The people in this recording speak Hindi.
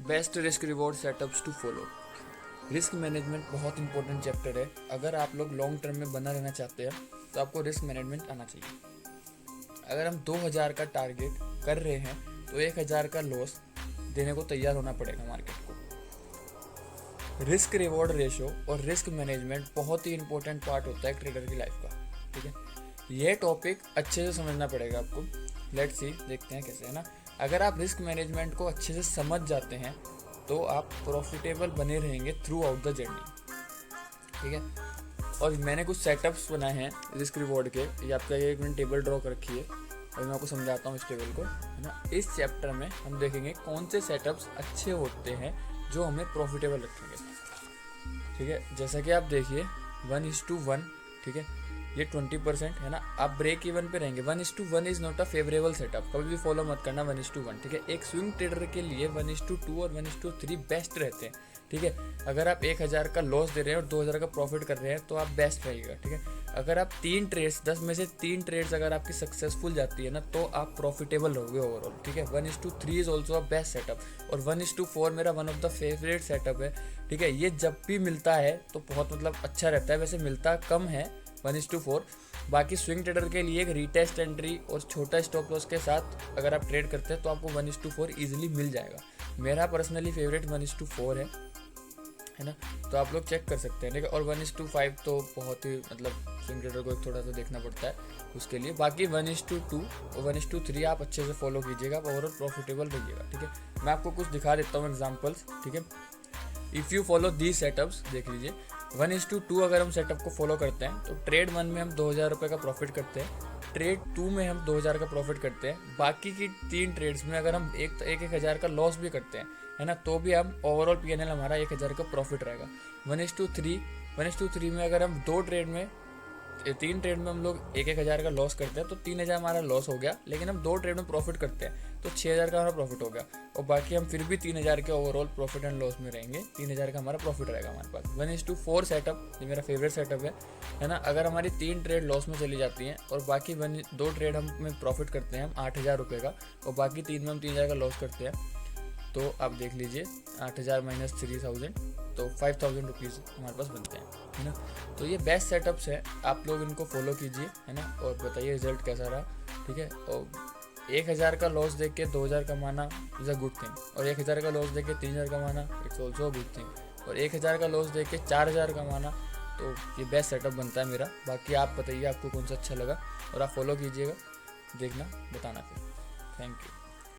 Best risk reward setups to follow. Risk management बहुत इंपॉर्टेंट चैप्टर है। अगर आप लोग लॉन्ग टर्म में बना रहना चाहते हैं तो आपको रिस्क मैनेजमेंट आना चाहिए। अगर हम 2000 का टारगेट कर रहे हैं तो 1000 का लॉस देने को तैयार होना पड़ेगा मार्केट को। रिस्क रिवॉर्ड रेशो और रिस्क मैनेजमेंट बहुत ही इंपॉर्टेंट पार्ट होता है ट्रेडर की लाइफ का। ठीक है, ये टॉपिक अच्छे से समझना पड़ेगा आपको। लेट्स सी, देखते हैं कैसे, है ना। अगर आप रिस्क मैनेजमेंट को अच्छे से समझ जाते हैं तो आप प्रॉफिटेबल बने रहेंगे थ्रू आउट द जर्नी। ठीक है, और मैंने कुछ सेटअप्स बनाए हैं रिस्क रिवॉर्ड के। ये आपका एक मैंने टेबल ड्रॉ कर रखी है और मैं आपको समझाता हूँ इस टेबल को, है ना। इस चैप्टर में हम देखेंगे कौन से सेटअप्स अच्छे होते हैं जो हमें प्रॉफिटेबल रखेंगे। ठीक है, जैसा कि आप देखिए 1:1, ठीक है, ये 20% है ना। आप ब्रेक इवन पे रहेंगे। 1:1 is not a favourable setup, कभी भी फॉलो मत करना 1:1। ठीक है, एक स्विंग ट्रेडर के लिए 1:2 और 1:3 बेस्ट रहते हैं। ठीक है, अगर आप 1000 का लॉस दे रहे हैं और 2000 का प्रॉफिट कर रहे हैं तो आप बेस्ट रहेगा। ठीक है, अगर आप 3 ट्रेड्स 10 में से 3 ट्रेड्स अगर आपकी सक्सेसफुल जाती है ना तो आप प्रॉफिटेबल रहोगे ओवरऑल। ठीक है, 1:3 is also a best setup और 1:4 मेरा one of the favourite setup है। ठीक है, ये जब भी मिलता है तो बहुत मतलब अच्छा रहता है। वैसे मिलता कम है 1:4। बाकी स्विंग ट्रेडर के लिए एक रीटेस्ट एंट्री और छोटा स्टॉप लॉस के साथ अगर आप ट्रेड करते हैं तो आपको 1:4 ईजिली मिल जाएगा। मेरा पर्सनली फेवरेट 1:4 है ना, तो आप लोग चेक कर सकते हैं। ठीक है, और 1:5 तो बहुत ही मतलब स्विंग ट्रेडर को थोड़ा सा देखना पड़ता है उसके लिए। बाकी 1:2 और 1:3 आप अच्छे से फॉलो कीजिएगा, आप ओवरऑल प्रॉफिटेबल रहिएगा। ठीक है, मैं आपको कुछ दिखा देता हूँ एग्जाम्पल्स। ठीक है, if you follow these setups, देख लीजिए 1:2 अगर हम सेटअप को फॉलो करते हैं तो ट्रेड 1 में हम 2000 रुपये का प्रॉफिट करते हैं, ट्रेड 2 में हम 2000 का प्रॉफिट करते हैं। बाकी की 3 ट्रेड्स में अगर हम एक हजार का लॉस भी करते हैं, है ना, तो भी हम ओवरऑल PNL हमारा 1000 का प्रॉफिट रहेगा। 1:3 में अगर हम 2 ट्रेड में 3 ट्रेड में हम लोग 1000 का लॉस करते हैं तो 3000 हमारा लॉस हो गया, लेकिन हम 2 ट्रेड में प्रॉफिट करते हैं तो 6000 का हमारा प्रॉफिट हो गया। और बाकी हम फिर भी 3000 के ओवरऑल प्रॉफिट एंड लॉस में रहेंगे। 3000 का हमारा प्रॉफिट रहेगा हमारे पास। 1:4 सेटअप, ये मेरा फेवरेट सेटअप है ना। अगर हमारी 3 ट्रेड लॉस में चली जाती हैं और बाकी 2 ट्रेड हम प्रॉफिट करते हैं हम 8000 रुपये का, और बाकी 3 में हम 3000 का लॉस करते हैं, तो आप देख लीजिए 8000 माइनस 3000 तो 5000 रुपीज़ हमारे पास बनते हैं, है ना। तो ये बेस्ट सेटअप्स है, आप लोग इनको फॉलो कीजिए, है ना, और बताइए रिजल्ट कैसा रहा। ठीक है, और 1000 का लॉस देख के 2000 कमाना इज़ अ गुड थिंग, और 1000 का लॉस देख के 3000 कमाना it's also a good thing, और 1000 का लॉस देख के 4000 कमाना, तो ये बेस्ट सेटअप बनता है मेरा। बाकी आप बताइए आपको कौन सा अच्छा लगा और आप फॉलो कीजिएगा, देखना, बताना फिर। Thank you.